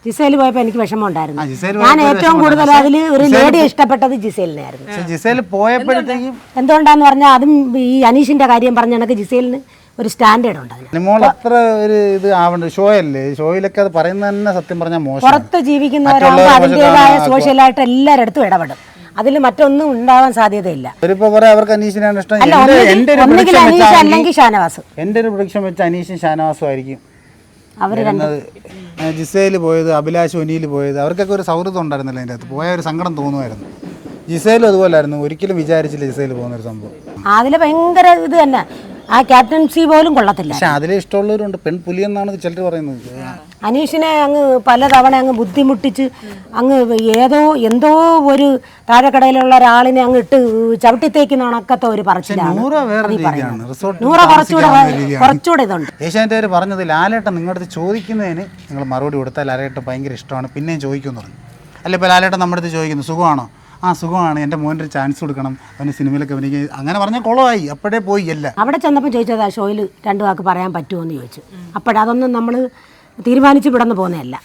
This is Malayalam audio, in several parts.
ജിസേൽ പോയപ്പോൾ എനിക്ക് വിഷമം ഉണ്ടായിരുന്നു. ഞാൻ ഏറ്റവും കൂടുതൽ അതിൽ ഒരു ലേഡി ഇഷ്ടപ്പെട്ടത് ജിസേലിനായിരുന്നു. ജിസേൽ പോയപ്പോഴത്തേക്കും എന്തുകൊണ്ടാന്ന് പറഞ്ഞാൽ അതും ഈ അനീഷിന്റെ കാര്യം പറഞ്ഞ കണക്ക് ജിസേലിന് ഒരു സ്റ്റാൻഡേർഡ് ഉണ്ട്. അനിമോൾ അത്ര ഒരു ഇത് ആവണ്ട ഷോ അല്ലേ, ഷോയിലൊക്കെ അത് പറയുന്നത് തന്നെ സത്യം പറഞ്ഞാൽ മോശം. പുറത്ത് ജീവിക്കുന്നവരാകുമ്പോൾ അതിൻ്റെതായ സോഷ്യലായിട്ട് എല്ലാവരുടെ ഇടപെടും. അതിൽ മറ്റൊന്നും ഉണ്ടാവാൻ സാധ്യതയില്ല. അവർക്ക് അനീഷിനാണ് ഇഷ്ടം. ഷാനവാസ് എൻ്റെ ഒരു പ്രൊഡിക്ഷൻ വെച്ച് അനീഷും ഷാനവാസും ആയിരിക്കും വരുന്നത്. ജിസേൽ പോയത്, അഭിലാഷ് ഒനിയിൽ പോയത്, അവർക്കൊക്കെ ഒരു സൗഹൃദം ഉണ്ടായിരുന്നില്ല. അതിൻ്റെ അകത്ത് പോയ ഒരു സങ്കടം തോന്നുമായിരുന്നു. ജിസേലും അതുപോലായിരുന്നു, ഒരിക്കലും വിചാരിച്ചില്ല ജിസേൽ പോകുന്നൊരു സംഭവം. അതിൽ ഭയങ്കര ഇത് തന്നെ, ആ ക്യാപ്റ്റൻസി പോലും കൊള്ളത്തില്ല. പക്ഷെ അതിലെ ഇഷ്ടമുള്ളവരുണ്ട്, പെൺപുലി എന്നാണ് ചിലർ പറയുന്നത്. അനീഷിനെ അങ്ങ് പലതവണ അങ്ങ് ബുദ്ധിമുട്ടിച്ച് അങ്ങ് എന്തോ ഒരു താഴെക്കടയിലുള്ള ഒരാളിനെ അങ്ങ് ഇട്ട് ചവിട്ടിത്തേക്ക് നടക്കത്ത ഒരു പറച്ചിലാണ്. കുറച്ചുകൂടെ ഇതുണ്ട്. ഏഷ്യാനെറ്റ് പറഞ്ഞത് ലാലേട്ടൻ നിങ്ങളുടെ അടുത്ത് ചോദിക്കുന്നതിന് നിങ്ങൾ മറുപടി കൊടുത്താൽ ലാലേട്ടൻ ഭയങ്കര ഇഷ്ടമാണ്, പിന്നെയും ചോദിക്കുമെന്ന് പറഞ്ഞു. അല്ല ഇപ്പോൾ ലാലേട്ടൻ നമ്മുടെ അടുത്ത് ചോദിക്കുന്നു സുഖമാണോ? ആ സുഖമാണ്, എൻ്റെ മോനൊരു ചാൻസ് കൊടുക്കണം, അവന് സിനിമയിലൊക്കെ അഭിനയിക്കാൻ. അങ്ങനെ പറഞ്ഞാൽ കുളമായി, അപ്പോഴേ പോയി. അല്ല അവിടെ ചെന്നപ്പോൾ ചോദിച്ചതാ ഷോയിൽ 2 വാക്ക് പറയാൻ പറ്റുമോ എന്ന് ചോദിച്ചു. അതൊന്നും നമ്മൾ തീരുമാനിച്ച് വിടന്ന് പോകുന്നതല്ല.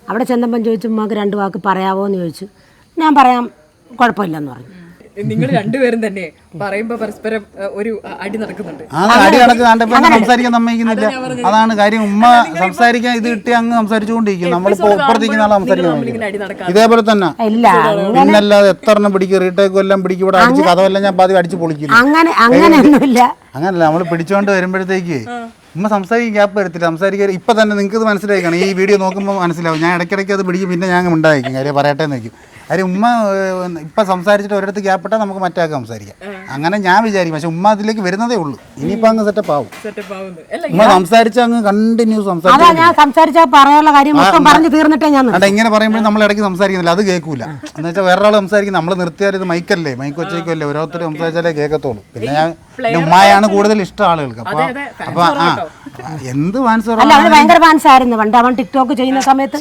അവിടെ ചെന്നപ്പം ചോദിച്ചു ഉമ്മാക്ക് 2 വാക്ക് പറയാവോ എന്ന് ചോദിച്ചു. ഞാൻ പറയാം, കുഴപ്പമില്ലെന്ന് പറഞ്ഞു. നിങ്ങൾ രണ്ടുപേരും തന്നെ പറയുമ്പോ പരസ്പരം ഒരു അടി നടക്കുന്നുണ്ട്. അടി നടക്കുന്നുണ്ട്, സംസാരിക്കാൻ സമ്മതിക്കുന്നില്ല. അതാണ് കാര്യം. ഉമ്മ സംസാരിക്കാൻ ഇത് കിട്ടി അങ്ങ് സംസാരിച്ചുകൊണ്ടിരിക്കും. നമ്മളിപ്പോ ഇപ്പുറത്തേക്ക് നാളെ സംസാരിക്കാൻ ഇതേപോലെ തന്നെ. പിന്നല്ലാതെ എത്ര എണ്ണം പിടിക്കും, റീടേക്കും എല്ലാം പിടിക്കും. ഇവിടെ അടിച്ച് കഥവെല്ലാം ഞാൻ പാതി അടിച്ച് പൊളിക്കില്ല. അങ്ങനെയൊന്നുമില്ല. അങ്ങനല്ല, നമ്മൾ പിടിച്ചോണ്ട് വരുമ്പോഴത്തേക്ക് ഉമ്മ സംസാരിക്കാൻ ഗ്യാപ്പ് വരത്തില്ല. സംസാരിക്കാൻ ഇപ്പൊ തന്നെ നിങ്ങൾക്ക് ഇത് മനസ്സിലാക്കണം. ഈ വീഡിയോ നോക്കുമ്പോൾ മനസ്സിലാവും. ഞാൻ ഇടയ്ക്കിടയ്ക്ക് അത് പിടിക്കും, പിന്നെ ഞാൻ ഉണ്ടായിരിക്കും കാര്യം പറയട്ടെ എന്ന് വയ്ക്കും. കാര്യം ഉമ്മ ഇപ്പം സംസാരിച്ചിട്ട് ഒരിടത്ത് ഗ്യാപ്പിട്ടാൽ നമുക്ക് മറ്റേ സംസാരിക്കാം. അങ്ങനെ ഞാൻ വിചാരിക്കും. പക്ഷെ ഉമ്മ അതിലേക്ക് വരുന്നതേ ഉള്ളൂ. ഇനിയിപ്പോൾ അങ്ങ് സെറ്റപ്പ് ആവും. ഉമ്മ സംസാരിച്ചാൽ അങ്ങ് കണ്ടിന്യൂസ് ഇങ്ങനെ പറയുമ്പോൾ നമ്മൾ ഇടയ്ക്ക് സംസാരിക്കുന്നില്ല, അത് കേൾക്കൂല. എന്ന് വെച്ചാൽ വേറൊരാൾ സംസാരിക്കുന്നത് നമ്മൾ നിർത്തിയാൽ ഇത് മൈക്കല്ലേ, മൈക്ക് വെച്ചേക്കല്ലേ, ഓരോരുത്തർ സംസാരിച്ചാലേ കേൾക്കത്തുള്ളൂ. പിന്നെ ഞാൻ ഉമ്മയാണ് കൂടുതൽ ഇഷ്ടം ആളുകൾക്ക്. അപ്പൊ എന്ത് ഫാൻസ് ഭയങ്കര ഫാൻസ് ആയിരുന്നു പണ്ട്. അവൻ ടിക്ടോക്ക് ചെയ്യുന്ന സമയത്ത്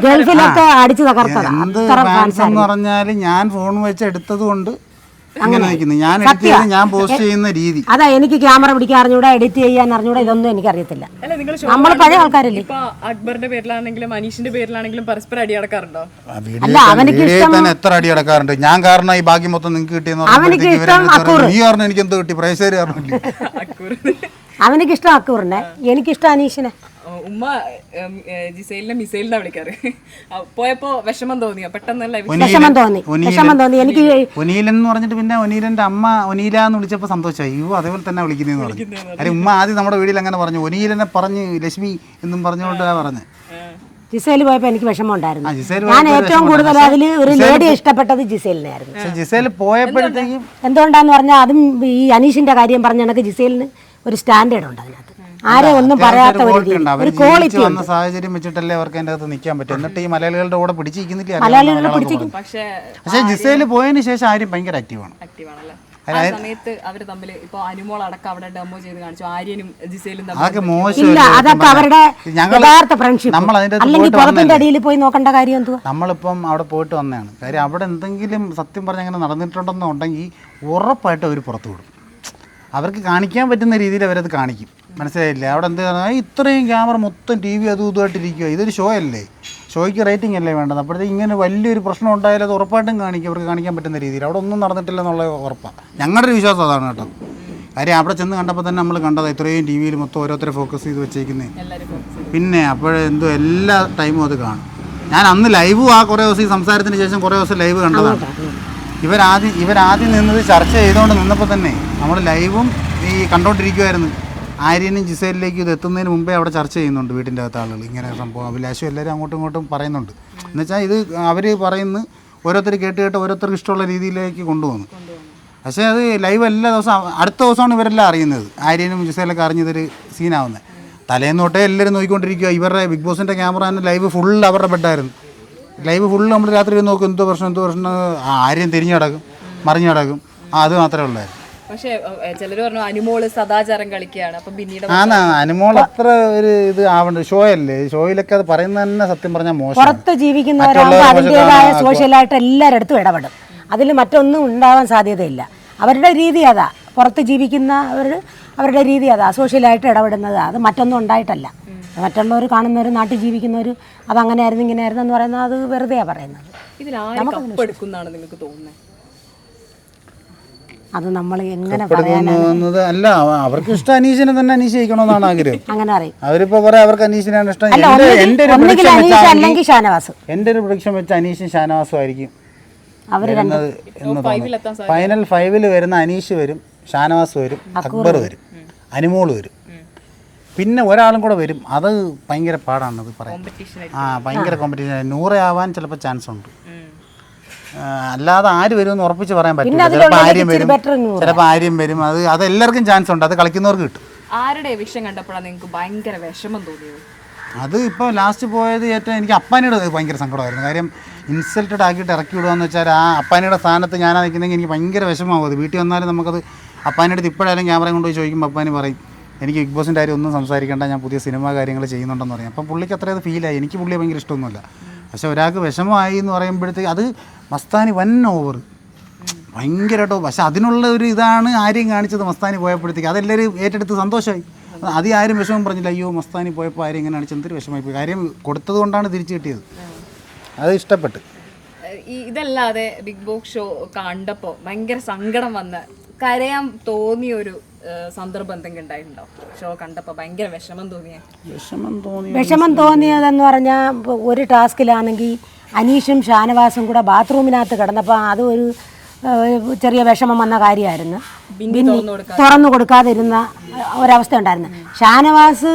ഗൾഫിലൊക്കെ അടിച്ചു തകർത്തതാ. എന്ത് ഫാൻസ് എന്ന് പറഞ്ഞാല് ഞാൻ ഫോൺ വെച്ച് എടുത്തത് കൊണ്ട് അങ്ങനെ നിൽക്കുന്നു. ഞാൻ എഡിറ്റ് ചെയ്ത് ഞാൻ പോസ്റ്റ് ചെയ്യുന്ന രീതി അതാ. എനിക്ക് ക്യാമറ പിടിക്കാൻ അറിഞ്ഞൂടാ, എഡിറ്റ് ചെയ്യാൻ അറിഞ്ഞൂടാ, ഇതൊന്നും എനിക്ക് അറിയത്തില്ല. നമ്മൾ പഴയ ആൾക്കാരല്ലേ. അക്ബറിന്റെ പേരിലാണെങ്കിലും അനീഷിന്റെ പേരിലാണെങ്കിലും പരസ്പരം അടി നടക്കാറുണ്ടോ? അല്ല, അവനക്ക് ഇഷ്ടം എത്ര അടി നടക്കാറുണ്ട്. ഞാൻ കാരണം ഈ ബാക്കി മൊത്തം നിങ്ങൾക്ക് കിട്ടിയെന്ന് നീ കാരണം എനിക്ക് എന്തോ കിട്ടി, പ്രൈസേര് കാരണമില്ല. അവനക്ക് ഇഷ്ടം അക്കൂറിനെ, എനിക്കിഷ്ടം അനീഷിനെ. ഉമ്മ ജിസൈലിനെ മിസൈലിനാ വിളിക്കാറ്. പോയപ്പോ വിഷമം തോന്നിയോ? പെട്ടെന്നല്ല വിഷമം തോന്നി എനിക്ക്. ഒനീലൻ എന്ന് പറഞ്ഞിട്ട് പിന്നെ ഒനീലന്റെ അമ്മ ഒനീല എന്ന് വിളിച്ചപ്പോ സന്തോഷമായി. അയ്യോ അതേപോലെ തന്നെ വിളിക്കുന്നതെന്ന് പറഞ്ഞു. അല്ലെ ഉമ്മ ആദ്യം നമ്മുടെ വീട്ടിൽ അങ്ങനെ പറഞ്ഞു, ഒനീലനെ പറഞ്ഞ് ലക്ഷ്മി എന്നും പറഞ്ഞുകൊണ്ടാ പറഞ്ഞത്. ജിസേൽ പോയപ്പോൾ എനിക്ക് വിഷമം ഉണ്ടായിരുന്നു. ഞാൻ ഏറ്റവും കൂടുതൽ അതിൽ ഒരു ലേഡി ഇഷ്ടപ്പെട്ടത് ജിസേലിനായിരുന്നു. ജിസേൽ പോയപ്പോഴത്തേക്കും എന്തുകൊണ്ടാന്ന് പറഞ്ഞാൽ അതും ഈ അനീഷിന്റെ കാര്യം പറഞ്ഞ കണക്ക് ജിസേലിന് ഒരു സ്റ്റാൻഡേർഡ് ഉണ്ട്. അതിനകത്ത് ആരെ ഒന്നും പറയാത്ത ഒരു ക്വാളിറ്റി വന്ന സാഹചര്യം വെച്ചിട്ടല്ലേ അവർക്ക് അതിന്റെ അകത്ത് നിൽക്കാൻ പറ്റും. എന്നിട്ട് ഈ മലയാളികളുടെ കൂടെ പിടിച്ചിരിക്കുന്നില്ല. പക്ഷേ ജിസേൽ പോയതിനു ശേഷം ആരും ഭയങ്കര ആക്റ്റീവാണ്. സമയത്ത് അവര് തമ്മിൽ ഇപ്പൊ അനുമോൾ അടക്കം അവിടെ ഡെമോ ചെയ്ത് കാണിച്ചു. ആര്യനും ജിസേലും അതൊക്കെ മോശം. അതൊക്കെ അവരുടെ യഥാർത്ഥ ഫ്രണ്ട്ഷിപ്പ്. പോയി നോക്കേണ്ട കാര്യം എന്തുവാ? നമ്മളിപ്പം അവിടെ പോയിട്ട് വന്നതാണ്. കാര്യം അവിടെ എന്തെങ്കിലും സത്യം പറഞ്ഞ അങ്ങനെ നടന്നിട്ടുണ്ടെന്നുണ്ടെങ്കിൽ ഉറപ്പായിട്ട് അവർ പുറത്തു വിടും. അവർക്ക് കാണിക്കാൻ പറ്റുന്ന രീതിയിൽ അവരത് കാണിക്കും. മനസ്സിലായില്ലേ? അവിടെ എന്ത് ഇത്രയും ക്യാമറ മൊത്തം TV അതും ഇതുമായിട്ടിരിക്കുക. ഇതൊരു ഷോ അല്ലേ, ഷോയ്ക്ക് റേറ്റിംഗ് അല്ലേ വേണ്ടത്. അപ്പോഴത്തേക്ക് ഇങ്ങനെ വലിയൊരു പ്രശ്നം ഉണ്ടായാലും അത് ഉറപ്പായിട്ടും കാണിക്കും. അവർക്ക് കാണിക്കാൻ പറ്റുന്ന രീതിയിൽ അവിടെ ഒന്നും നടന്നിട്ടില്ല എന്നുള്ള ഉറപ്പാണ്. ഞങ്ങളുടെ ഒരു വിശ്വാസം അതാണ് കേട്ടോ. കാര്യം അവിടെ ചെന്ന് കണ്ടപ്പോൾ തന്നെ നമ്മൾ കണ്ടത് ഇത്രയും TV മൊത്തം ഓരോരുത്തരെ ഫോക്കസ് ചെയ്ത് വെച്ചേക്കുന്നത്. പിന്നെ അപ്പോഴെന്തോ എല്ലാ ടൈമും അത് കാണും. ഞാൻ അന്ന് ലൈവും ആ കുറേ ദിവസം ഈ സംസാരത്തിന് ശേഷം കുറേ ദിവസം ലൈവ് കണ്ടതാണ്. ഇവരാദ്യം നിന്നത് ചർച്ച ചെയ്തുകൊണ്ട് നിന്നപ്പോൾ തന്നെ നമ്മൾ ലൈവും ഈ കണ്ടോണ്ടിരിക്കുമായിരുന്നു. ആര്യനും ജിസേലിലേക്കും ഇത് എത്തുന്നതിന് മുമ്പേ അവിടെ ചർച്ച ചെയ്യുന്നുണ്ട് വീട്ടിൻ്റെ അകത്ത് ആളുകൾ. ഇങ്ങനെ സംഭവം അഭിലാഷും എല്ലാവരും അങ്ങോട്ടും ഇങ്ങോട്ടും പറയുന്നുണ്ട്. എന്നുവെച്ചാൽ ഇത് അവർ പറയുന്നത് ഓരോരുത്തർ കേട്ട് ഓരോരുത്തർക്ക് ഇഷ്ടമുള്ള രീതിയിലേക്ക് കൊണ്ടുപോകുന്നു. പക്ഷേ അത് ലൈവ് എല്ലാ ദിവസവും അടുത്ത ദിവസമാണ് ഇവരെല്ലാം അറിയുന്നത്. ആര്യനും ജിസേലൊക്കെ അറിഞ്ഞതൊരു സീനാവുന്നത്. തലേന്ന് തൊട്ടേ എല്ലാവരും നോക്കിക്കൊണ്ടിരിക്കുക. ഇവരുടെ ബിഗ് ബോസിൻ്റെ ക്യാമറ തന്നെ ലൈവ് ഫുൾ അവരുടെ ബെഡായിരുന്നു. ലൈവ് ഫുള്ള് നമ്മൾ രാത്രി നോക്കും, എന്തോ പ്രശ്നം ആര്യം തിരിഞ്ഞു കിടക്കും, മറിഞ്ഞു കിടക്കും. അത് മാത്രമേ ഉള്ളായിരുന്നു. പക്ഷേ ചിലർ പറഞ്ഞു അനുമോള് സദാചാരം കളിക്കുകയാണ്. അപ്പം പിന്നീട് അനുമോൾ അത്ര ഒരു ഇത് ആവണ്ട. ഷോ അല്ലേ, ഷോയിലൊക്കെ അത് പറയുന്നത് തന്നെ സത്യം പറഞ്ഞാൽ മോശം. പുറത്ത് ജീവിക്കുന്നവരാകുമ്പോൾ അതിൻ്റെതായ സോഷ്യലായിട്ട് എല്ലാവരുടെ ഇടപെടും. അതിൽ മറ്റൊന്നും ഉണ്ടാവാൻ സാധ്യതയില്ല. അവരുടെ രീതി അതാ. പുറത്ത് ജീവിക്കുന്നവർ അവരുടെ രീതി അതാ, സോഷ്യലായിട്ട് ഇടപെടുന്നത്. അത് മറ്റൊന്നും ഉണ്ടായിട്ടല്ല. മറ്റുള്ളവർ കാണുന്നവർ നാട്ടിൽ ജീവിക്കുന്നവർ അതങ്ങനെയായിരുന്നു ഇങ്ങനെയായിരുന്നു എന്ന് പറയുന്നത് അത് വെറുതെയാണ് പറയുന്നത്. ഇതിലാരെടുക്കുന്നാണ് നിങ്ങൾക്ക് തോന്നുന്നത്? അത് നമ്മൾ എങ്ങനെ പറയാനാണ്? തോന്നുന്നത് അല്ല, അവർക്ക് ഇഷ്ടം അനീഷിനെ തന്നെ അനീഷ് ജയിക്കണമെന്നാണ് ആഗ്രഹം. അങ്ങനെ അറിയും. അവരിപ്പോ കുറെ അവർക്ക് അനീഷിനാണ് ഇഷ്ടം. ഒന്നുകിൽ അനീഷ് അല്ലെങ്കിൽ ഷാനവാസ്. എൻ്റെ ഒരു പ്രഡിക്ഷൻ വെച്ച് അനീഷും ഷാനവാസും ആയിരിക്കും അവർ വരുന്നത് എന്ന് തോന്നുന്നു. ഫൈനൽ 5 വരുന്ന അനീഷ് വരും, ഷാനവാസ് വരും, അക്ബർ വരും, അനുമോൾ വരും, പിന്നെ ഒരാളും കൂടെ വരും. അത് ഭയങ്കര പാടാണത് പറയാൻ. ഭയങ്കര കോമ്പറ്റീഷൻ. 100 ആവാൻ ചിലപ്പോൾ ചാൻസ് ഉണ്ട്. അല്ലാതെ ആര് വരുമെന്ന് ഉറപ്പിച്ച് പറയാൻ പറ്റില്ല. ചിലപ്പോൾ ആര്യം വരും, ചിലപ്പോൾ ആര്യം വരും. അത് എല്ലാവർക്കും ചാൻസ് ഉണ്ട്. അത് കളിക്കുന്നവർക്ക് കിട്ടും. ആരുടെ വിഷയം കണ്ടപ്പോഴാണ് നിങ്ങൾക്ക് ഭയങ്കര വിഷമം തോന്നിയത്? അത് ഇപ്പോൾ ലാസ്റ്റ് പോയത് ഏറ്റവും എനിക്ക് അപ്പാനിയുടെ ഭയങ്കര സങ്കടമായിരുന്നു. കാര്യം ഇൻസൾട്ടഡ് ആക്കിയിട്ട് ഇറക്കി വിടുകയെന്ന് വെച്ചാൽ ആ അപ്പാനിയുടെ സ്ഥാനത്ത് ഞാനാ നിൽക്കുന്നെങ്കിൽ എനിക്ക് ഭയങ്കര വിഷമമാകും. അത് വീട്ടിൽ വന്നാലും നമുക്കത് അപ്പാനിയുടെ അടുത്ത് ഇപ്പോഴായാലും ക്യാമറ കൊണ്ടുപോയി ചോദിക്കുമ്പോൾ അപ്പാനി പറയും എനിക്ക് ബിഗ് ബോസിൻ്റെ കാര്യം ഒന്നും സംസാരിക്കേണ്ട, ഞാൻ പുതിയ സിനിമ കാര്യങ്ങൾ ചെയ്യുന്നുണ്ടെന്ന് പറയും. അപ്പം പുള്ളിക്ക് അത്രയത് ഫീലായി. എനിക്ക് പുള്ളിയെ ഭയങ്കര ഇഷ്ടമൊന്നുമില്ല. പക്ഷേ ഒരാൾക്ക് വിഷമമായി എന്ന് പറയുമ്പോഴത്തേക്ക് അത് മസ്താനി വൻ ഓവർ ഭയങ്കരമായിട്ടോ. പക്ഷെ അതിനുള്ള ഒരു ഇതാണ് ആര്യം കാണിച്ചത് മസ്താനി പോയപ്പോഴത്തേക്ക്. അതെല്ലാവരും ഏറ്റെടുത്ത് സന്തോഷമായി. അത് ആരും വിഷമം പറഞ്ഞില്ല. അയ്യോ മസ്താനി പോയപ്പോൾ ആരും ഇങ്ങനെ കാണിച്ച് എന്തൊരു വിഷമമായി പോയി. കാര്യം കൊടുത്തത് കൊണ്ടാണ് തിരിച്ചു കിട്ടിയത്. അത് ഇഷ്ടപ്പെട്ട്. ഇതല്ലാതെ ബിഗ് ബോസ് ഷോ കണ്ടപ്പോൾ ഭയങ്കര സങ്കടം വന്ന് കരയാൻ തോന്നിയൊരു സന്ദർഭം എന്തെങ്കിലും ഉണ്ടായിട്ടുണ്ടോ? ഷോ കണ്ടപ്പോൾ ഭയങ്കര വിഷമം തോന്നിയതെന്ന് പറഞ്ഞാൽ ഒരു ടാസ്കിലാണെങ്കിൽ അനീഷും ഷാനവാസും കൂടെ ബാത്റൂമിനകത്ത് കിടന്നപ്പോൾ അത് ഒരു ചെറിയ വിഷമം വന്ന കാര്യമായിരുന്നു. തുറന്നു കൊടുക്കാതിരുന്ന ഒരവസ്ഥ ഉണ്ടായിരുന്നു. ഷാനവാസ്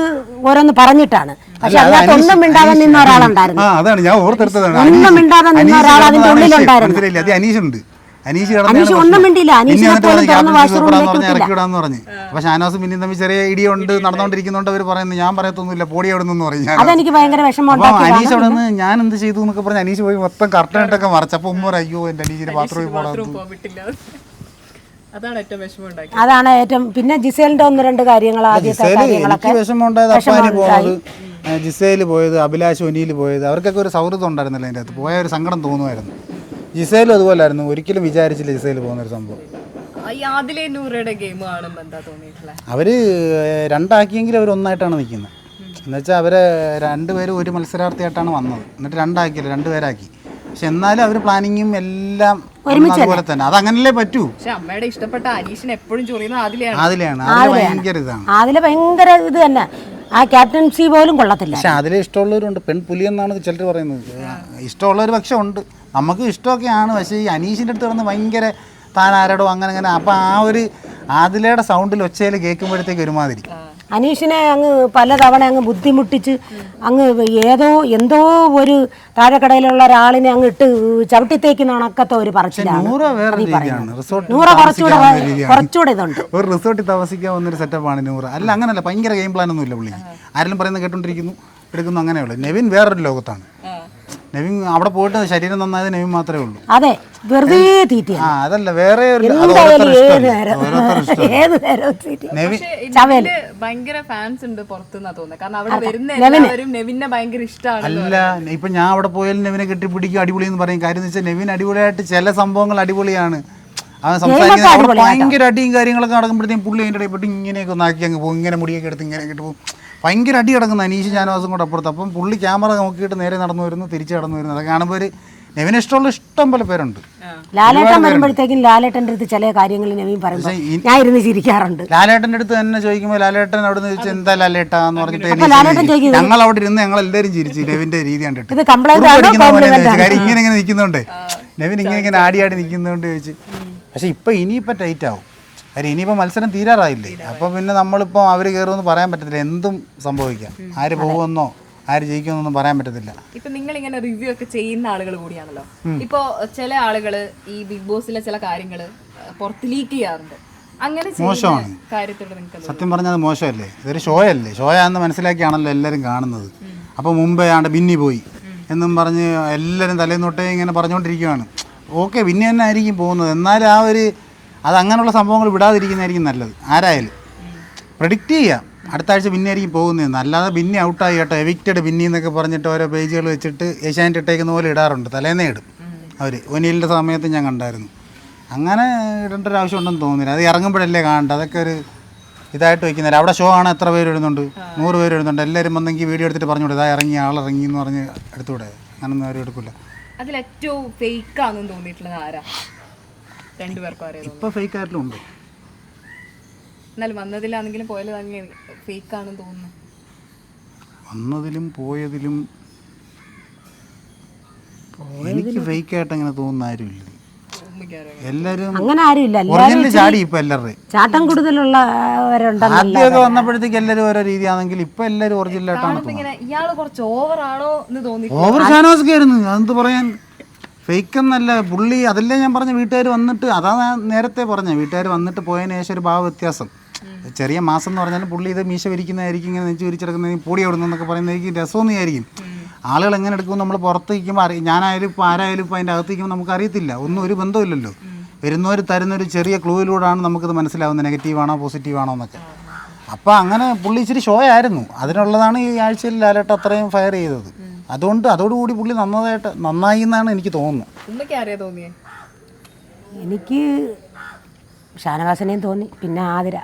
ഓരോന്ന് പറഞ്ഞിട്ടാണ്, പക്ഷെ അതിനകത്ത് ഒന്നും മിണ്ടാതെ നിന്ന ഒരാളുണ്ടായിരുന്നു. ഒന്നും മിണ്ടാതെ നിന്ന ഒരാൾ അതിന്റെ ഉള്ളിലുണ്ടായിരുന്നു. അനീഷ് ഒന്നും മിണ്ടിയില്ല. ഇറക്കിവിടാന്ന് പറഞ്ഞു. അപ്പൊ ഷാനവാസും പിന്നെയും തമ്മിൽ ചെറിയ ഇടിയുണ്ട് നടന്നുകൊണ്ടിരിക്കുന്നോണ്ട് അവർ പറയുന്നത് ഞാൻ പറയത്തൊന്നുമില്ല, പോടി അവിടെ നിന്ന് പറഞ്ഞു. അതെനിക്ക് ഭയങ്കര വിഷമം. അനീഷ് അവിടെ നിന്ന് ഞാൻ എന്ത് ചെയ്തു എന്നൊക്കെ പറഞ്ഞ് അനീഷ് പോയി മൊത്തം കർട്ടനായിട്ടൊക്കെ മറച്ചപ്പോ ഉമ്മ അയ്യോ എന്റെ അനീഷിന്റെ ബാത്റൂമിൽ അതാണ് ഏറ്റവും. പിന്നെ ജിസേലിന്റെ 1-2 കാര്യങ്ങൾ എനിക്ക് വിഷമം ഉണ്ടായത് അപ്പാനി പോകുന്നത്, ജിസേല് പോയത്, അഭിലാഷ് ഒനിയിൽ പോയത്, അവർക്കൊക്കെ ഒരു സൗഹൃദം ഉണ്ടായിരുന്നില്ല. അതിൻ്റെ അകത്ത് പോയ ഒരു സങ്കടം തോന്നുമായിരുന്നു. ജിസേലും അതുപോലായിരുന്നു. ഒരിക്കലും വിചാരിച്ചില്ല ജിസേല് പോകുന്നൊരു സംഭവം. അവര് രണ്ടാക്കിയെങ്കിലും അവർ ഒന്നായിട്ടാണ് നിൽക്കുന്നത്. എന്നുവെച്ചാൽ അവരെ 2 പേരും ഒരു മത്സരാർത്ഥിയായിട്ടാണ് വന്നത്. എന്നിട്ട് രണ്ടാക്കിയില്ല, 2 പേരാക്കി. പക്ഷെ എന്നാലും അവർ പ്ലാനിങ്ങും എല്ലാം അതുപോലെ തന്നെ. അത് അങ്ങനല്ലേ പറ്റൂ. അമ്മയുടെ ഇഷ്ടപ്പെട്ട അനീഷിനെ എപ്പോഴും ചൊറിയുന്നത് അതിലാണ്. ഭയങ്കര ഇതാണ്. അതില് ഭയങ്കര ഇത് തന്നെ. ആ ക്യാപ്റ്റൻസി പോലും കൊള്ളത്തില്ല. പക്ഷെ അതിൽ ഇഷ്ടമുള്ളവരുണ്ട്. പെൺപുലി എന്നാണ് ചിലർ പറയുന്നത്. ഇഷ്ടമുള്ളവർ പക്ഷെ ഉണ്ട്. നമുക്ക് ഇഷ്ടമൊക്കെയാണ്. പക്ഷേ ഈ അനീഷിൻ്റെ അടുത്ത് കിടന്ന് ഭയങ്കര താൻ ആരോടോ അങ്ങനെ. അപ്പം ആ ഒരു ആദിലയുടെ സൗണ്ടിൽ ഒച്ചയിൽ കേൾക്കുമ്പോഴത്തേക്ക് ഒരുമാതിരി അനീഷിനെ അങ്ങ് പലതവണ അങ്ങ് ബുദ്ധിമുട്ടിച്ച് അങ്ങ് എന്തോ ഒരു താഴെക്കടയിലുള്ള ഒരാളിനെ അങ്ങ് ഇട്ട് ചവിട്ടിത്തേക്ക് നടക്കത്ത ഒരു പറച്ചിലാണ്. കുറച്ചുകൂടെ ഇതുണ്ട്. ഒരു റിസോർട്ടിൽ താമസിക്കാൻ വന്നൊരു സെറ്റപ്പാണ് നൂറ്. അല്ല അങ്ങനല്ല, ഭയങ്കര ഗെയിം പ്ലാൻ ഒന്നും ഇല്ല പുള്ളിക്ക്. ആരെങ്കിലും പറയുന്നത് കേട്ടോണ്ടിരിക്കുന്നു, എടുക്കുന്നു, അങ്ങനെയുള്ളൂ. നെവിൻ വേറൊരു ലോകത്താണ്. നെവിൻ അവിടെ പോയിട്ട് ശരീരം നന്നായത് നെവിൻ മാത്രമേ ഉള്ളൂ. അതെ, വെറുതെ തീറ്റ. അതല്ല വേറെ ഭയങ്കര ഫാൻസ് ഉണ്ട് പുറത്തുനിന്നാ തോന്നുന്നത്. കാരണം അവിടെ വരുന്ന എല്ലാവരും നെവിനെ ഭയങ്കര ഇഷ്ടമാണ്. അല്ല ഇപ്പൊ ഞാൻ അവിടെ പോയാലും നെവിനെ കെട്ടിപ്പിടിക്കും അടിപൊളി എന്ന് പറയും. കാര്യം എന്ന് വെച്ചാൽ നെവിൻ അടിപൊളിയായിട്ട് ചില സംഭവങ്ങൾ അടിപൊളിയാണ്. അവൻ സംസാരിക്കുന്നത് ഭയങ്കര അടിയും കാര്യങ്ങളൊക്കെ നടക്കുമ്പോഴത്തേക്കും പുള്ളി അതിൻ്റെ ഇടയിൽ ഇങ്ങനെയൊക്കെ ഒന്നാക്കി അങ്ങ് പോകും. ഇങ്ങനെ മുടിയൊക്കെ എടുത്ത് ഇങ്ങനെ ഇട്ട് പോകും. ഭയങ്കര അടി കിടക്കുന്ന അനീഷ് ഷാനവാസും കൂടെ അപ്പുറത്ത്. അപ്പം പുള്ളി ക്യാമറ നോക്കിയിട്ട് നേരെ നടന്നു വരുന്നു, തിരിച്ച് കടന്നു വരുന്നു. അതൊക്കെ കാണുമ്പോൾ ഒരു നെവിന് ഇഷ്ടമുള്ള ഇഷ്ടം പോലെ പേരുണ്ട്. ലാലേട്ടൻ വരുമ്പോഴത്തേക്കും ലാലേട്ടൻ്റെ അടുത്ത് ചില കാര്യങ്ങൾ നെവിൻ പറയുമ്പോൾ ഞാൻ ഇരുന്ന് ചിരിക്കാറുണ്ട്. ലാലേട്ടൻ്റെ അടുത്ത് തന്നെ ചോദിക്കുമ്പോൾ ലാലേട്ടൻ അവിടെ നിന്ന് ചോദിച്ചാൽ എന്താ ലാലേട്ടാന്ന് പറഞ്ഞിട്ട് ഞങ്ങൾ അവിടെ ഇരുന്ന് ഞങ്ങൾ എല്ലാവരും ചിരിച്ചു. നെവിന്റെ രീതി കണ്ടിട്ട് കാര്യം ഇങ്ങനെ നിൽക്കുന്നുണ്ട്. നെവിൻ ഇങ്ങനെ ആടി നിൽക്കുന്നതുകൊണ്ട് ചോദിച്ചു. പക്ഷെ ഇനിയിപ്പോൾ ടൈറ്റ് ആവും. കാര്യം ഇനിയിപ്പോൾ മത്സരം തീരാറായില്ലേ. അപ്പോൾ പിന്നെ നമ്മളിപ്പോൾ അവർ കയറുമെന്ന് പറയാൻ പറ്റത്തില്ല. എന്തും സംഭവിക്കാം. ആര് പോകുമെന്നോ ആര് ജയിക്കുമെന്നൊന്നും പറയാൻ പറ്റത്തില്ല. ഇപ്പൊ നിങ്ങൾ ഇങ്ങനെ റിവ്യൂ ഒക്കെ ചെയ്യുന്ന ആളുകൾ കൂടിയാണല്ലോ. ഇപ്പോ ചില ആളുകൾ ഈ ബിഗ് ബോസിലെ ചില കാര്യങ്ങൾ പുറത്ത് ലീക്ക് ചെയ്യാറുണ്ട്. അങ്ങനെ മോശമാണ്. സത്യം പറഞ്ഞാൽ അത് മോശമല്ലേ. ഇതൊരു ഷോയല്ലേ. ഷോയാണെന്ന് മനസ്സിലാക്കിയാണല്ലോ എല്ലാവരും കാണുന്നത്. അപ്പോൾ മുമ്പേ ആണ്ട് ബിന്നി പോയി എന്നും പറഞ്ഞ് എല്ലാവരും തലേന്ന് തൊട്ടേ ഇങ്ങനെ പറഞ്ഞുകൊണ്ടിരിക്കുകയാണ്. ഓക്കെ, ബിന്നി തന്നെ ആയിരിക്കും പോകുന്നത്. എന്നാലും അത് അങ്ങനെയുള്ള സംഭവങ്ങൾ വിടാതിരിക്കുന്നതായിരിക്കും നല്ലത്. ആരായാലും പ്രെഡിക്റ്റ് ചെയ്യാം അടുത്ത ആഴ്ച ബിന്നി ആയിരിക്കും പോകുന്നതെന്ന്. അല്ലാതെ ബിന്നി ഔട്ടായി കേട്ടോ, എവിക്റ്റഡ് ബിന്നി എന്നൊക്കെ പറഞ്ഞിട്ട് ഓരോ പേജുകൾ വെച്ചിട്ട് ഏഷ്യാനെറ്റ് ഇട്ടേക്കുന്ന പോലെ ഇടാറുണ്ട്. തലേന്നേ ഇടും അവർ. ഒനിലിൻ്റെ സമയത്ത് ഞാൻ കണ്ടായിരുന്നു. അങ്ങനെ ഇടേണ്ട ഒരു ആവശ്യം ഉണ്ടെന്ന് തോന്നുന്നില്ല. അത് ഇറങ്ങുമ്പോഴല്ലേ കാണേണ്ടത്. അതൊക്കെ ഒരു ഇതായിട്ട് വെക്കുന്നില്ല. അവിടെ ഷോ ആണ്, എത്ര പേര് വരുന്നുണ്ട്, 100 പേര് വരുന്നുണ്ട്, എല്ലാവരും വന്നെങ്കിൽ വീഡിയോ എടുത്തിട്ട് പറഞ്ഞുകൂടെ ഇതാ ഇറങ്ങി ആളിറങ്ങി എന്ന് പറഞ്ഞ് എടുത്തുകൂടെ? അങ്ങനൊന്നും ആരും എടുക്കില്ല. അതിലേറ്റവും ഫേക്കാണെന്ന് തോന്നിയിട്ടുള്ളത് ആരാ? രണ്ടുപേർക്കും അറിയാം. ഇപ്പോൾ ഫേക്ക് ആയിട്ടും ഉണ്ട്. എന്നാലും വന്നതിലാണെങ്കിലും പോയാലും അങ്ങനെ ഫേക്കാണെന്ന് തോന്നുന്നു. വന്നതിലും പോയതിലും എനിക്ക് ഫേക്കായിട്ട് അങ്ങനെ തോന്നുന്ന ആരുമില്ല. എല്ലാവരും അങ്ങനെ ആരുമില്ല. ഒറിജിനൽ ചാടി ഇപ്പൊ എല്ലാവരുടെയും ചാട്ടം കൂടുതലുള്ളവരുണ്ടെന്നല്ല. ആദ്യമൊക്കെ വന്നപ്പോഴത്തേക്ക് എല്ലാവരും ഓരോ രീതിയാണെങ്കിൽ ഇപ്പൊ എല്ലാവരും ഒറിജിനലായിട്ടാണ്. ഇയാള് കുറച്ച് ഓവറാണോ എന്ന് തോന്നി. ഓവർ ഷാനവാസ് ആയിരുന്നു, അതെന്ത് പറയാൻ, ഫേക്ക് എന്നല്ല പുള്ളി. അതല്ലേ ഞാൻ പറഞ്ഞ, വീട്ടുകാർ വന്നിട്ട്, അതാ ഞാൻ നേരത്തെ പറഞ്ഞ, വീട്ടുകാർ വന്നിട്ട് പോയതിനു ശേഷം ഒരു ഭാവ വ്യത്യാസം. ചെറിയ മാസം എന്ന് പറഞ്ഞാൽ പുള്ളി ഇത് മീശ വിരിക്കുന്നതായിരിക്കും, ഇങ്ങനെ നെഞ്ച് വിരിച്ചെടുക്കുന്ന പൊടി എവിടുന്നൊക്കെ പറയുന്നതായിരിക്കും രസമൊന്നുമായിരിക്കും. ആളുകൾ എങ്ങനെ എടുക്കും നമ്മൾ പുറത്ത് നിൽക്കുമ്പോൾ ഞാനായാലും ഇപ്പോൾ ആരായാലും ഇപ്പോൾ അതിൻ്റെ അകത്ത് നിൽക്കുമ്പോൾ നമുക്ക് അറിയത്തില്ല, ഒന്നും ഒരു ബന്ധമില്ലല്ലോ. വരുന്നവർ തരുന്നൊരു ചെറിയ ക്ലൂയിലൂടെയാണ് നമുക്കിത് മനസ്സിലാവുന്നത്, നെഗറ്റീവാണോ പോസിറ്റീവാണോ എന്നൊക്കെ. അപ്പോൾ അങ്ങനെ പുള്ളി ഇച്ചിരി ഷോ ആയിരുന്നു. അതിനുള്ളതാണ് ഈ ആഴ്ചയിൽ ലാലേട്ടൻ അത്രയും ഫയർ ചെയ്തത്. അതുകൊണ്ട് അതോടുകൂടി പുള്ളി നന്നായി എന്നാണ് എനിക്ക് തോന്നുന്നത്. എനിക്ക് ഷാനവാസിനെയും തോന്നി, പിന്നെ ആതിര.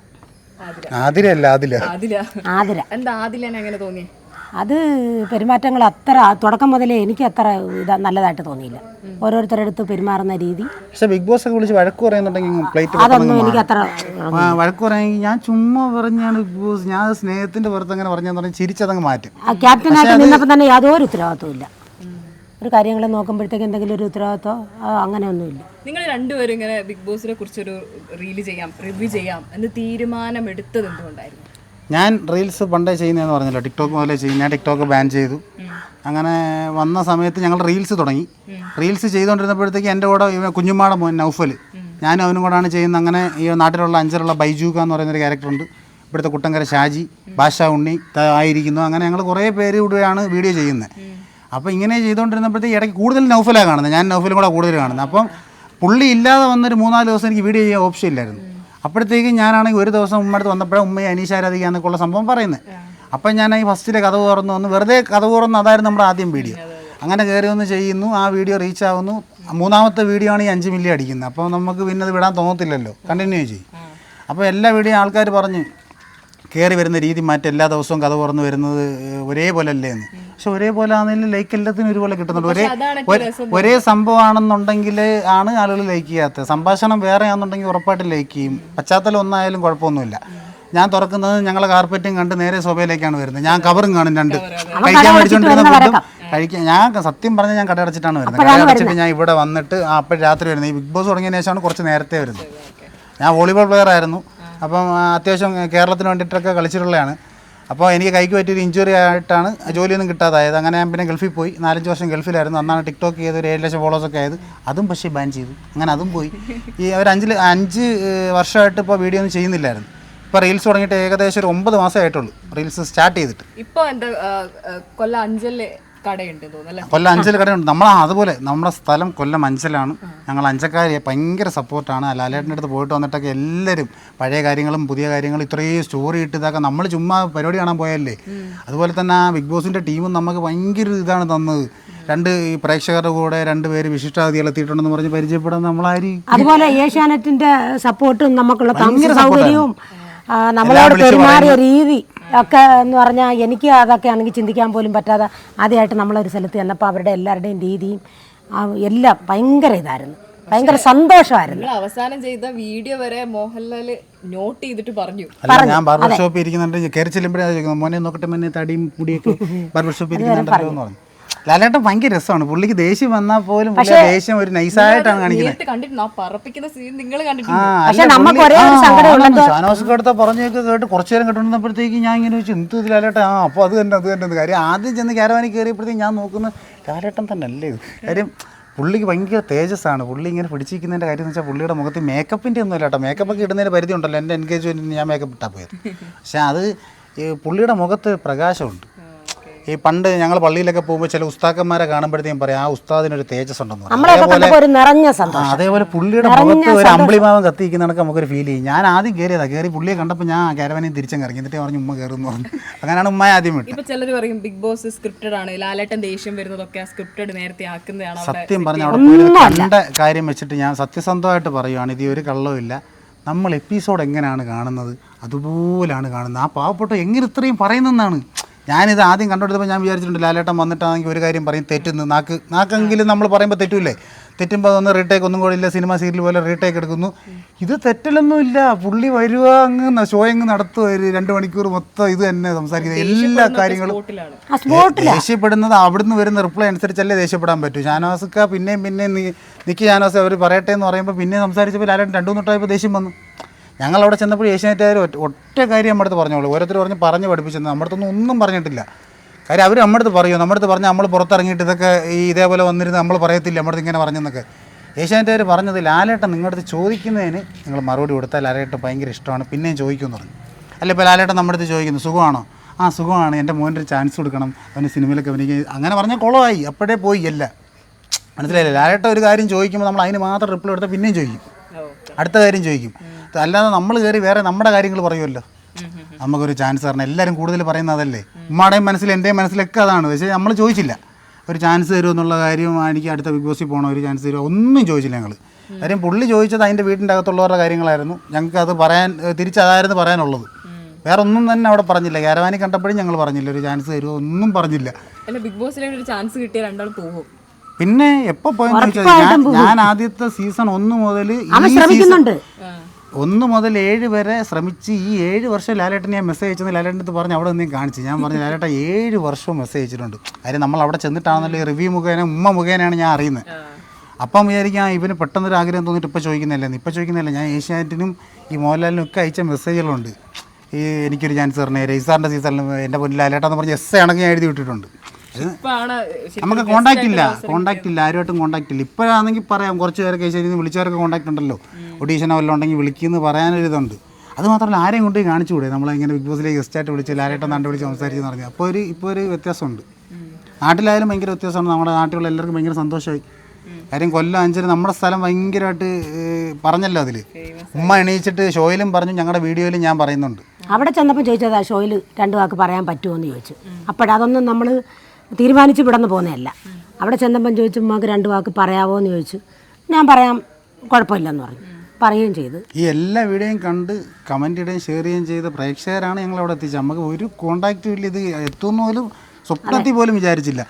എന്താ ആദിലനെ അങ്ങനെ തോന്നി? അത് പെരുമാറ്റങ്ങൾ അത്ര തുടക്കം മുതലേ എനിക്ക് അത്ര നല്ലതായിട്ട് തോന്നിയില്ല, ഓരോരുത്തരടുത്ത് പെരുമാറുന്ന രീതി. പക്ഷെ ബിഗ് ബോസ് ഒക്കെ വിളിച്ച് വഴക്ക് പറയുന്നുണ്ടെങ്കിൽ അതൊന്നും എനിക്ക് അത്ര വഴക്ക് പറയുമെങ്കിൽ ഞാൻ ചുമ്മാ പറഞ്ഞാണ് ബിഗ് ബോസ്, ഞാൻ സ്നേഹത്തിന്റെ പുറത്ത് അങ്ങനെ പറഞ്ഞെന്ന് പറഞ്ഞ് ചിരിച്ചതങ്ങ് മാറ്റും. ക്യാപ്റ്റനായിട്ട് നിന്നപ്പോൾ തന്നെ യാതൊരു ഉത്തരവാദിത്വം ഇല്ല. ഒരു കാര്യങ്ങൾ നോക്കുമ്പോഴത്തേക്ക് എന്തെങ്കിലും ഒരു ഉത്തരവാദിത്വം അങ്ങനെയൊന്നുമില്ല. നിങ്ങൾ രണ്ടുപേരും ഇങ്ങനെ ബിഗ് ബോസിനെ കുറിച്ചൊരു റിവ്യൂ ചെയ്യാം എന്ന് തീരുമാനമെടുത്തത് എന്തുകൊണ്ടായിരുന്നു? ഞാൻ റീൽസ് പണ്ടേ ചെയ്യുന്നതെന്ന് പറഞ്ഞല്ലോ, ടിക്ടോക്ക് മുതലേ ചെയ്യും. ഞാൻ ടിക്ടോക്ക് ബാൻ ചെയ്തു. അങ്ങനെ വന്ന സമയത്ത് ഞങ്ങൾ റീൽസ് തുടങ്ങി. റീൽസ് ചെയ്തുകൊണ്ടിരുന്നപ്പോഴത്തേക്ക് എൻ്റെ കൂടെ കുഞ്ഞുമ്മാടെ മോൻ നൗഫൽ, ഞാനും അവനും കൂടാണ് ചെയ്യുന്നത്. അങ്ങനെ ഈ നാട്ടിലുള്ള അഞ്ചലുള്ള ബൈജൂക്ക എന്ന് പറയുന്നൊരു ക്യാരക്ടറുണ്ട്, ഇവിടുത്തെ കുട്ടങ്കര ഷാജി, ബാഷ ഉണ്ണി ആയിരിക്കുന്നു. അങ്ങനെ ഞങ്ങൾ കുറേ പേര് കൂടെയാണ് വീഡിയോ ചെയ്യുന്നത്. അപ്പോൾ ഇങ്ങനെ ചെയ്തുകൊണ്ടിരുന്നപ്പോഴത്തേക്ക് ഇടയ്ക്ക് കൂടുതൽ നൗഫലാണ് കാണുന്നത്, ഞാൻ നൗഫലും കൂടെ കൂടുതൽ കാണുന്നത്. അപ്പം പുള്ളി ഇല്ലാതെ വന്നൊരു 3-4 ദിവസം എനിക്ക് വീഡിയോ ചെയ്യാൻ ഓപ്ഷൻ ഇല്ലായിരുന്നു. അപ്പോഴത്തേക്കും ഞാനാണെങ്കിൽ ഒരു ദിവസം ഉമ്മടുത്ത് വന്നപ്പോഴേ ഉമ്മയെ അനീഷാരാധിക എന്നൊക്കെയുള്ള സംഭവം പറയുന്നത്. അപ്പം ഞാൻ ഈ ഫസ്റ്റിലെ കഥ തുറന്നു വന്ന് വെറുതെ കഥ തുറന്ന്, അതായിരുന്നു നമ്മുടെ ആദ്യം വീഡിയോ. അങ്ങനെ കയറി ഒന്ന് ചെയ്യുന്നു, ആ വീഡിയോ റീച്ച് ആവുന്നു. 3ാമത്തെ വീഡിയോ ആണ് ഈ 5 മില്യൺ അടിക്കുന്നത്. അപ്പോൾ നമുക്ക് പിന്നെ അത് വിടാൻ തോന്നത്തില്ലല്ലോ, കണ്ടിന്യൂ ചെയ്യും. അപ്പോൾ എല്ലാ വീഡിയോ ആൾക്കാർ പറഞ്ഞ് കയറി വരുന്ന രീതി മാറ്റി, എല്ലാ ദിവസവും കഥ തുറന്ന് വരുന്നത് ഒരേപോലെ അല്ലേ എന്ന്. പക്ഷെ ഒരേപോലെ ആണെങ്കിലും ലൈക്ക് എല്ലാത്തിനും ഒരുപോലെ കിട്ടുന്നുണ്ട്. ഒരേ സംഭവമാണെന്നുണ്ടെങ്കിൽ ആണ് ആളുകൾ ലൈക്ക് ചെയ്യാത്തത്. സംഭാഷണം വേറെ ആണെന്നുണ്ടെങ്കിൽ ഉറപ്പായിട്ട് ലൈക്ക് ചെയ്യും. പശ്ചാത്തലം ഒന്നായാലും കുഴപ്പമൊന്നുമില്ല. ഞാൻ തുറക്കുന്നത് ഞങ്ങളെ കാർപ്പറ്റും കണ്ട് നേരെ സോഫയിലേക്കാണ് വരുന്നത്. ഞാൻ കവറും കാണും, 2 കഴിക്കാൻ മേടിച്ചുകൊണ്ടിരുന്ന ഫുഡും കഴിക്കാൻ. ഞാൻ സത്യം പറഞ്ഞാൽ ഞാൻ കടയടച്ചിട്ടാണ് വരുന്നത്. കടയടച്ചിട്ട് ഞാൻ ഇവിടെ വന്നിട്ട് അപ്പോൾ രാത്രി വരുന്നത്. ഈ ബിഗ് ബോസ് തുടങ്ങിയതിന് ശേഷമാണ് കുറച്ച് നേരത്തെ വരുന്നത്. ഞാൻ വോളിബോൾ പ്ലെയർ ആയിരുന്നു. അപ്പം അത്യാവശ്യം കേരളത്തിന് വേണ്ടിയിട്ടൊക്കെ കളിച്ചിട്ടുള്ളതാണ്. അപ്പോൾ എനിക്ക് കൈക്ക് പറ്റിയൊരു ഇഞ്ചുറി ആയിട്ടാണ് ജോലിയൊന്നും കിട്ടാതായത്. അങ്ങനെ ഞാൻ പിന്നെ ഗൾഫിൽ പോയി, 4-5 വർഷം ഗൾഫിലായിരുന്നു. അന്നാണ് ടിക്ടോക്ക് ചെയ്ത് ഒരു 7 ലക്ഷം ഫോളോവേഴ്സൊക്കെ ആയത്. അതും പക്ഷേ ബാൻ ചെയ്തു. അങ്ങനെ അതും പോയി. ഈ ഒരു 5 വർഷമായിട്ട് ഇപ്പോൾ വീഡിയോ ഒന്നും ചെയ്യുന്നില്ലായിരുന്നു. ഇപ്പോൾ റീൽസ് തുടങ്ങിയിട്ട് ഏകദേശം ഒരു 9 മാസമായിട്ടുള്ളൂ റീൽസ് സ്റ്റാർട്ട് ചെയ്തിട്ട്. ഇപ്പോൾ എന്താ കൊല്ലം 5 കടയുണ്ട് തോന്നുന്നു. കൊല്ലം 5 കടയുണ്ട്. അതുപോലെ നമ്മുടെ സ്ഥലം കൊല്ലം 5 ഞങ്ങൾ 5 ഭയങ്കര സപ്പോർട്ടാണ്. ലാലേട്ടൻ്റെ അടുത്ത് പോയിട്ട് വന്നിട്ടൊക്കെ എല്ലാവരും പഴയ കാര്യങ്ങളും പുതിയ കാര്യങ്ങളും ഇത്രയും സ്റ്റോറി ഇട്ട് ഇതാക്കാൻ നമ്മൾ ചുമ്മാ പരിപാടി കാണാൻ പോയല്ലേ. അതുപോലെ തന്നെ ആ ബിഗ് ബോസിൻ്റെ ടീമും നമുക്ക് ഭയങ്കര ഇതാണ് തന്നത്. 2 ഈ പ്രേക്ഷകരുടെ കൂടെ 2 പേര് വിശിഷ്ടാതിഥികൾ എത്തിയിട്ടുണ്ടെന്ന് പറഞ്ഞ് പരിചയപ്പെടാൻ നമ്മളായിരിക്കും. അതുപോലെ ഏഷ്യാനെറ്റിന്റെ സപ്പോർട്ടും നമുക്കുള്ള താമസ സൗകര്യവും നമ്മളോട് പെരുമാറിയ രീതി ഒക്കെ എന്ന് പറഞ്ഞാൽ എനിക്ക് അതൊക്കെ ആണെങ്കിൽ ചിന്തിക്കാൻ പോലും പറ്റാതെ ആദ്യമായിട്ട് നമ്മളൊരു സ്ഥലത്ത് ചെന്നപ്പോൾ അവരുടെ എല്ലാവരുടെയും രീതിയും എല്ലാം ഭയങ്കര ഇതായിരുന്നു, ഭയങ്കര സന്തോഷമായിരുന്നു. അവസാനം ചെയ്ത വീഡിയോ വരെ മോഹൻലാൽ നോട്ട് ചെയ്തിട്ട് പറഞ്ഞു. ഞാൻ ബാർബർ ഷോപ്പിൽ ഇരിക്കുന്നുണ്ട്, കയറി ചെല്ലുമ്പോഴേ മോനെ നോക്കട്ടെ മോനെ തടിയും മുടിയൊക്കെ ബാർബർ ഷോപ്പിൽ ഇരിക്കുന്നുണ്ടല്ലോ എന്ന് പറഞ്ഞു. ലാലേട്ടൻ ഭയങ്കര രസമാണ്. പുള്ളിക്ക് ദേഷ്യം വന്നാൽ പോലും ദേഷ്യം ഒരു നൈസായിട്ടാണ് കാണിക്കുന്നത്. ഷാനവാസൊക്കെ അടുത്ത പറഞ്ഞൊക്കെ കേട്ട് കുറച്ചു നേരം കേട്ടുകൊണ്ടിരുന്നപ്പോഴത്തേക്ക് ഞാൻ ഇങ്ങനെ വെച്ചു എന്ത് ലാലേട്ടൻ. അപ്പോൾ അത് തന്നെ കാര്യം. ആദ്യം ചെന്ന് ക്യാരവാനിൽ കയറിയപ്പോഴത്തേക്ക് ഞാൻ നോക്കുന്ന ലാലേട്ടൻ തന്നെ അല്ലേ ഇത്. കാര്യം പുള്ളിക്ക് ഭയങ്കര തേജസ്സാണ്. പുള്ളി ഇങ്ങനെ പിടിച്ചിരിക്കുന്നതിൻ്റെ കാര്യം എന്ന് വെച്ചാൽ പുള്ളിയുടെ മുഖത്ത് മേക്കപ്പിൻ്റെ ഒന്നും ഇല്ല കേട്ടോ. മേക്കപ്പൊക്കെ ഇടുന്നതിന് പരിധി ഉണ്ടല്ലോ. എൻ്റെ എൻഗേജ്മെൻറ്റിന് ഞാൻ മേക്കപ്പ് ഇട്ടാൽ പോയത്. പക്ഷേ അത് പുള്ളിയുടെ മുഖത്ത് പ്രകാശമുണ്ട്. ഈ പണ്ട് ഞങ്ങൾ പള്ളിയിലൊക്കെ പോകുമ്പോൾ ചില ഉസ്താക്കന്മാരെ കാണുമ്പോഴത്തേക്കും പറയാം ആ ഉസ്താദിനൊരു തേജസ് ഉണ്ടെന്ന്. അതേപോലെ പുള്ളിയുടെ മുഖത്ത് ഒരു അമ്പിളിമാവൻ കത്തിയിരിക്കുന്നതൊക്കെ നമുക്കൊരു ഫീൽ ചെയ്യും. ഞാൻ ആദ്യം കയറി പുള്ളിയെ കണ്ടപ്പോൾ ഞാൻ ക്യാരവാനിൽ തിരിച്ചും ഇറങ്ങി. എന്നിട്ട് പറഞ്ഞു ഉമ്മ കയറുന്നു പറഞ്ഞു. അങ്ങനെയാണ് ഉമ്മ ആദ്യം വിട്ടു. ഇപ്പൊ ചിലർ പറയും ബിഗ് ബോസ് സ്ക്രിപ്റ്റഡ് ആണ്, ലാലേട്ടൻ ദേഷ്യം വരുന്നതൊക്കെ സ്ക്രിപ്റ്റഡ് നേരത്തെ ആക്കുന്നതാണ്. സത്യം പറഞ്ഞ അവിടെ പോയി കണ്ട കാര്യം വെച്ചിട്ട് ഞാൻ സത്യസന്ധമായിട്ട് പറയുവാണ്, ഇത് ഒരു കള്ളവുമില്ല. നമ്മൾ എപ്പിസോഡ് എങ്ങനെയാണ് കാണുന്നത് അതുപോലെയാണ് കാണുന്നത്. ആ പാവപ്പെട്ട എങ്ങനെ ഇത്രയും പറയുന്നതെന്നാണ്. ഞാനിത് ആദ്യം കണ്ടെടുത്തപ്പോൾ ഞാൻ വിചാരിച്ചിട്ടുണ്ട് ലാലേട്ടൻ വന്നിട്ടാണെങ്കിൽ ഒരു കാര്യം പറയും തെറ്റുന്നു, നാക്കെങ്കിലും നമ്മൾ പറയുമ്പോൾ തെറ്റൂല്ലേ, തെറ്റുമ്പോൾ ഒന്ന് റീടേക്ക് ഒന്നും കൂടെ ഇല്ല, സിനിമ സീരിയൽ പോലെ റീടേക്ക് എടുക്കുന്നു. ഇത് തെറ്റലൊന്നുമില്ല, പുള്ളി വരുക അങ്ങ് ഷോ അങ്ങ് നടത്തുക, 2 മണിക്കൂർ മൊത്തം ഇത് തന്നെ സംസാരിക്കുന്നത്, എല്ലാ കാര്യങ്ങളും. ദേഷ്യപ്പെടുന്നത് അവിടുന്ന് വരുന്ന റിപ്ലൈ അനുസരിച്ചല്ലേ ദേഷ്യപ്പെടാൻ പറ്റൂ. ഷാനവാസ്ക്ക പിന്നെയും നിക്ക് ഷാനവാസ് അവർ പറയട്ടെ എന്ന് പറയുമ്പോൾ പിന്നെ സംസാരിച്ചപ്പോൾ ലാലേട്ടൻ 2 മിനിറ്റായപ്പോൾ ദേഷ്യം വന്നു. ഞങ്ങളവിടെ ചെന്നപ്പോൾ ഏഷ്യാനെറ്റുകാർ ഒറ്റ കാര്യം നമ്മുടെ അടുത്ത് പറഞ്ഞോളൂ. ഓരോരുത്തർ പറഞ്ഞു പഠിപ്പിച്ചത് നമ്മുടെ അടുത്തൊന്നും ഒന്നും പറഞ്ഞിട്ടില്ല. കാര്യം അവർ നമ്മുടെ അടുത്ത് പറയുമോ, നമ്മുടെ അടുത്ത് പറഞ്ഞാൽ നമ്മൾ പുറത്തിറങ്ങിയിട്ട് ഇതൊക്കെ ഇതേപോലെ വന്നിരുന്ന് നമ്മൾ പറയത്തില്ല നമ്മുടെ അടുത്ത് ഇങ്ങനെ പറഞ്ഞെന്നൊക്കെ. ഏഷ്യാനെറ്റുകാർ പറഞ്ഞത് ലാലേട്ടൻ നിങ്ങളുടെ അടുത്ത് ചോദിക്കുന്നതിന് നിങ്ങൾ മറുപടി കൊടുത്താൽ ലാലേട്ടൻ ഭയങ്കര ഇഷ്ടമാണ്, പിന്നെയും ചോദിക്കുമെന്ന് പറഞ്ഞു. അല്ല ഇപ്പോൾ ലാലേട്ടൻ നമ്മുടെ അടുത്ത് ചോദിക്കുന്നു സുഖമാണോ, ആ സുഖമാണ്, എൻ്റെ മോൻ്റെ ഒരു ചാൻസ് കൊടുക്കണം, അവന് സിനിമയിലൊക്കെ അഭിനയിക്കാൻ, അങ്ങനെ പറഞ്ഞാൽ കുളമായി, അപ്പോഴേ പോയി അല്ല. മനസ്സിലായില്ലേ? ലാലേട്ടൻ ഒരു കാര്യം ചോദിക്കുമ്പോൾ നമ്മൾ അതിന് മാത്രം റിപ്ലൈ കൊടുത്താൽ പിന്നെയും ചോദിക്കും, അടുത്ത കാര്യം ചോദിക്കും. അല്ലാതെ നമ്മൾ കയറി വേറെ നമ്മുടെ കാര്യങ്ങൾ പറയുമല്ലോ. നമുക്കൊരു ചാൻസ് തരണം, എല്ലാവരും കൂടുതൽ പറയുന്നത് അതല്ലേ. ഉമ്മയുടെയും മനസ്സിൽ എൻ്റെയും മനസ്സിലൊക്കെ അതാണ്. പക്ഷേ നമ്മൾ ചോദിച്ചില്ല ഒരു ചാൻസ് തരുമോ എന്നുള്ള കാര്യം, എനിക്ക് അടുത്ത ബിഗ് ബോസിൽ പോകണം, ഒരു ചാൻസ് തരുമോ, ഒന്നും ചോദിച്ചില്ല ഞങ്ങൾ. കാര്യം പുള്ളി ചോദിച്ചത് അതിൻ്റെ വീടിൻ്റെ അകത്തുള്ളവരുടെ കാര്യങ്ങളായിരുന്നു. ഞങ്ങൾക്ക് അത് തിരിച്ചതായിരുന്നു പറയാനുള്ളത്. വേറെ ഒന്നും തന്നെ അവിടെ പറഞ്ഞില്ല. കാരവാനി കണ്ടപ്പോഴും ഞങ്ങൾ പറഞ്ഞില്ല ഒരു ചാൻസ് തരുമോ, ഒന്നും പറഞ്ഞില്ല. ബിഗ് ബോസിലെ ഒരു ചാൻസ് കിട്ടിയ രണ്ടാൾ പോകും. പിന്നെ എപ്പോൾ പോയെന്ന് ചോദിച്ചാൽ ഞാൻ ആദ്യത്തെ സീസൺ 1 മുതൽ 1 മുതൽ 7 വരെ ശ്രമിച്ച് ഈ 7 വർഷം ലാലേട്ടൻ ഞാൻ മെസ്സേജ് അയച്ചെന്ന് ലാലേട്ടൻ്റെ അടുത്ത് പറഞ്ഞ് അവിടെ ഒന്നും കാണിച്ചു. ഞാൻ പറഞ്ഞു ലാലേട്ടൻ 7 വർഷവും മെസ്സേജ് അയച്ചിട്ടുണ്ട്. കാര്യം നമ്മൾ അവിടെ ചെന്നിട്ടാണെന്നല്ലേ റിവ്യൂ മുഖേന ഉമ്മ മുഖേനയാണ് ഞാൻ അറിയുന്നത്. അപ്പം വിചാരിക്കാം ഇവന് പെട്ടെന്നൊരു ആഗ്രഹം തോന്നിയിട്ട് ഇപ്പോൾ ചോദിക്കുന്നില്ല. ഞാൻ ഏഷ്യാനെറ്റിനും ഈ മോഹൻലാലിനും ഒക്കെ അയച്ച മെസ്സേജുകളുണ്ട്. ഈ എനിക്കൊരു ചാൻസ് തരണേ, രജിസാറിൻ്റെ സീസണിൽ എൻ്റെ പൊന്നിൽ ലാലേട്ടാന്ന് പറഞ്ഞ് എസ് കണക്ക് ഞാൻ എഴുതി വിട്ടിട്ടുണ്ട്. നമുക്ക് കോണ്ടാക്ട് ഇല്ല, ആരുമായിട്ടും കോണ്ടാക്ട് ഇല്ല. ഇപ്പോഴാണെങ്കിൽ പറയാം, കുറച്ച് പേരൊക്കെ ഏഷ്യാനെറ്റിൽ നിന്ന് വിളിച്ചവരൊക്കെ കോണ്ടാക്ട് ഉണ്ടല്ലോ, ഒഡീഷനോ വല്ലതും ഉണ്ടെങ്കിൽ വിളിക്കുമെന്ന് പറയാനൊരിതുണ്ട്. അത് മാത്രമല്ല ആരെയും കൊണ്ട് കാണിച്ചുകൂടെ, നമ്മളിങ്ങനെ ബിഗ് ബോസിലേക്ക് ഗസ്റ്റായിട്ട് വിളിച്ച് ലാലേട്ടൻ നാണ്ട് വിളിച്ച് സംസാരിച്ചെന്ന് പറഞ്ഞു. അപ്പോൾ ഒരു വ്യത്യാസമുണ്ട്. നാട്ടിലായാലും ഭയങ്കര വ്യത്യാസമാണ്. നമ്മുടെ നാട്ടിലുള്ള എല്ലാവർക്കും ഭയങ്കര സന്തോഷമായി. കാര്യം കൊല്ലം 5 നമ്മുടെ സ്ഥലം ഭയങ്കരമായിട്ട് പറഞ്ഞല്ലോ. അതിൽ ഉമ്മ എണീച്ചിട്ട് ഷോയിലും പറഞ്ഞു, ഞങ്ങളുടെ വീഡിയോയിലും ഞാൻ പറയുന്നുണ്ട്. അവിടെ ചെന്നപ്പോൾ ചോദിച്ചതാ ഷോയിൽ 2 വാക്ക് പറയാൻ പറ്റുമോ എന്ന് ചോദിച്ചു. അപ്പോഴതൊന്നും നമ്മൾ തീരുമാനിച്ച് വിടന്ന് പോകുന്നതല്ല. അവിടെ ചെന്നപ്പം ചോദിച്ചു ഉമ്മക്ക് 2 വാക്ക് പറയാവോ എന്ന് ചോദിച്ചു. ഞാൻ പറയാം, കുഴപ്പമില്ലെന്ന് പറഞ്ഞു, പറയുകയും ചെയ്തു. ഈ എല്ലാ വീഡിയോയും കണ്ട് കമൻറ്റ് ഇടുകയും ഷെയർ ചെയ്യുകയും ചെയ്ത പ്രേക്ഷകരാണ് ഞങ്ങളവിടെ എത്തിച്ചത്. നമുക്ക് ഒരു കോണ്ടാക്റ്റും ഇല്ല, ഇത് എത്തുന്ന പോലും സ്വപ്നത്തിൽ പോലും വിചാരിച്ചില്ല.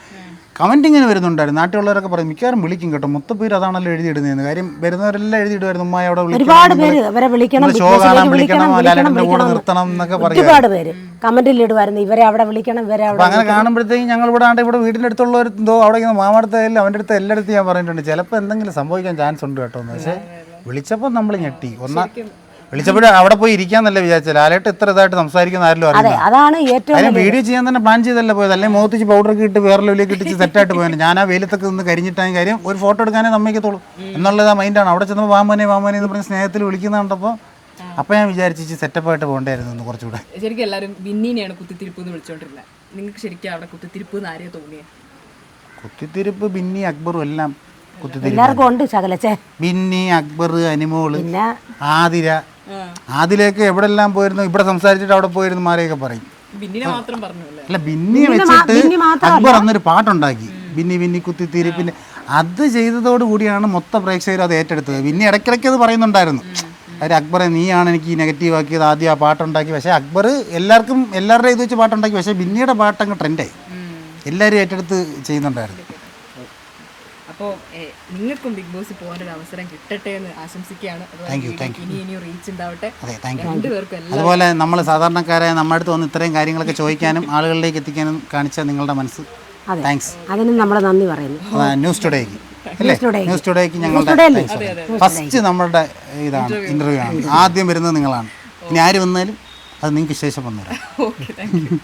കമൻറ്റ് ഇങ്ങനെ വരുന്നുണ്ടായിരുന്നു. നാട്ടിലുള്ളവരൊക്കെ പറയും മിക്കവാറും വിളിക്കും കേട്ടോ, മൊത്തം പേര് അതാണല്ലോ എഴുതിയിടുന്നതെന്ന്. കാര്യം വരുന്നവരെല്ലാം എഴുതിയിടുമായിരുന്നു ഉമ്മ അവിടെ ഒരുപാട് പേര് അവരെ വിളിക്കണം, ഷോ കാണാൻ വിളിക്കണം, ലാലേട്ടൻ്റെ കൂടെ നിർത്തണം എന്നൊക്കെ പറയും. ഒരുപാട് പേര് കമന്റിൽ ഇടുമായിരുന്നു ഇവരെ അവിടെ വിളിക്കണം, ഇവരെ അവിടെ. അങ്ങനെ കാണുമ്പോഴത്തേക്കും ഞങ്ങൾ ഇവിടെ വീടിൻ്റെ അടുത്തുള്ളവരെന്തോ അവിടെ മാമടുത്തായാലും അവൻ്റെ അടുത്ത് എല്ലായിടത്തും ഞാൻ പറഞ്ഞിട്ടുണ്ട് ചിലപ്പോൾ എന്തെങ്കിലും സംഭവിക്കാൻ ചാൻസ് ഉണ്ട് കേട്ടോ എന്ന്. പക്ഷേ വിളിച്ചപ്പോൾ നമ്മൾ ഞെട്ടി. വിളിച്ചപ്പോഴും അവിടെ പോയി ഇരിക്കാന്നല്ലേ വിചാരിച്ചത്. ലാലേട്ട് ഇത്ര ഇതായിട്ട് സംസാരിക്കുന്ന ആരെങ്കിലും അറിയാം. വീഡിയോ ചെയ്യാൻ തന്നെ പ്ലാൻ ചെയ്തല്ലേ പോയത്, അല്ലെങ്കിൽ മുഖത്തിച്ച് പൗഡറൊക്കെ ഇട്ട് വേറെ ലെവലിലേക്ക് ഇട്ടിച്ച് സെറ്റായിട്ട് പോയത്. ഞാൻ ആ വെയിലത്തൊക്കെ നിന്ന് കരിഞ്ഞിട്ടായ കാര്യം ഒരു ഫോട്ടോ എടുക്കാനേ സമ്മതിക്കത്തുള്ളൂ എന്നുള്ളത് ആ മൈൻഡാണ്. അവിടെ ചെന്നപ്പോൾ വാമോനെ എന്ന് പറഞ്ഞ് സ്നേഹത്തിൽ വിളിക്കുന്ന കണ്ടപ്പോൾ അപ്പോൾ ഞാൻ വിചാരിച്ചു സെറ്റപ്പായിട്ട് പോകണ്ടായിരുന്നു കുറച്ചുകൂടെ. ശരിക്കും എല്ലാവരും ബിന്നിനെയാണ് കുത്തിത്തിരിപ്പ് എന്ന് വിളിച്ചോണ്ടിരുന്നത്. നിങ്ങൾക്ക് ശരിക്കും അവിടെ കുത്തിത്തിരിപ്പ് ആരെയാ തോന്നിയത്? കുത്തിത്തിരിപ്പ് ബിന്നി അക്ബറും എല്ലാം എല്ലാവർക്കും ഉണ്ട്. ശകലച്ചേ ബിന്നി, അക്ബർ, അനിമോള്, ആദിലേക്ക് എവിടെല്ലാം പോയിരുന്നു, ഇവിടെ സംസാരിച്ചിട്ട് അവിടെ പോയിരുന്നു മാരെയൊക്കെ പറയും. അല്ല ബിന്നിയെ വെച്ചിട്ട് അക്ബർ അന്നൊരു പാട്ടുണ്ടാക്കി, ബിന്നി കുത്തിത്തിരിപ്പിന്റെ. അത് ചെയ്തതോട് കൂടിയാണ് മൊത്തം പ്രേക്ഷകർ അത് ഏറ്റെടുത്തത്. ബിന്നി ഇടയ്ക്കിടയ്ക്ക് അത് പറയുന്നുണ്ടായിരുന്നു, അവർ അക്ബറെ നീയാണ് എനിക്ക് നെഗറ്റീവ് ആക്കിയത്, ആദ്യം ആ പാട്ടുണ്ടാക്കി. പക്ഷേ അക്ബർ എല്ലാവരുടെയും ഇത് വെച്ച് പാട്ടുണ്ടാക്കി. പക്ഷേ ബിന്നിയുടെ പാട്ടങ്ങ് ട്രെൻഡായി, എല്ലാവരും ഏറ്റെടുത്ത് ചെയ്യുന്നുണ്ടായിരുന്നു. അപ്പോൾ നിങ്ങൾക്കും ബിഗ് ബോസിൽ പോകാനൊരു അവസരം കിട്ടട്ടെ എന്ന് ആശംസിക്കുകയാണ്. ഇനിയും റീച്ച് ഉണ്ടാവട്ടെ രണ്ടുപേർക്കും. അതുപോലെ നമ്മൾ സാധാരണക്കാരായ നമ്മുടെ അടുത്ത് വന്ന് ഇത്രയും കാര്യങ്ങളൊക്കെ ചോദിക്കാനും ആളുകളിലേക്ക് എത്തിക്കാനും കാണിച്ച നിങ്ങളുടെ മനസ്സ്, താങ്ക്സ്. അതിനും നമ്മുടെ നന്ദി പറയുന്നു. ന്യൂസ് ടുഡേക്ക് ഞങ്ങളുടെ ഫസ്റ്റ് നമ്മളുടെ ഇതാണ് ഇന്റർവ്യൂ ആണ്. ആദ്യം വരുന്നത് നിങ്ങളാണ്. ഇനി ആര് വന്നാലും അത് നിങ്ങൾക്ക് ശേഷം വന്നുതരാം.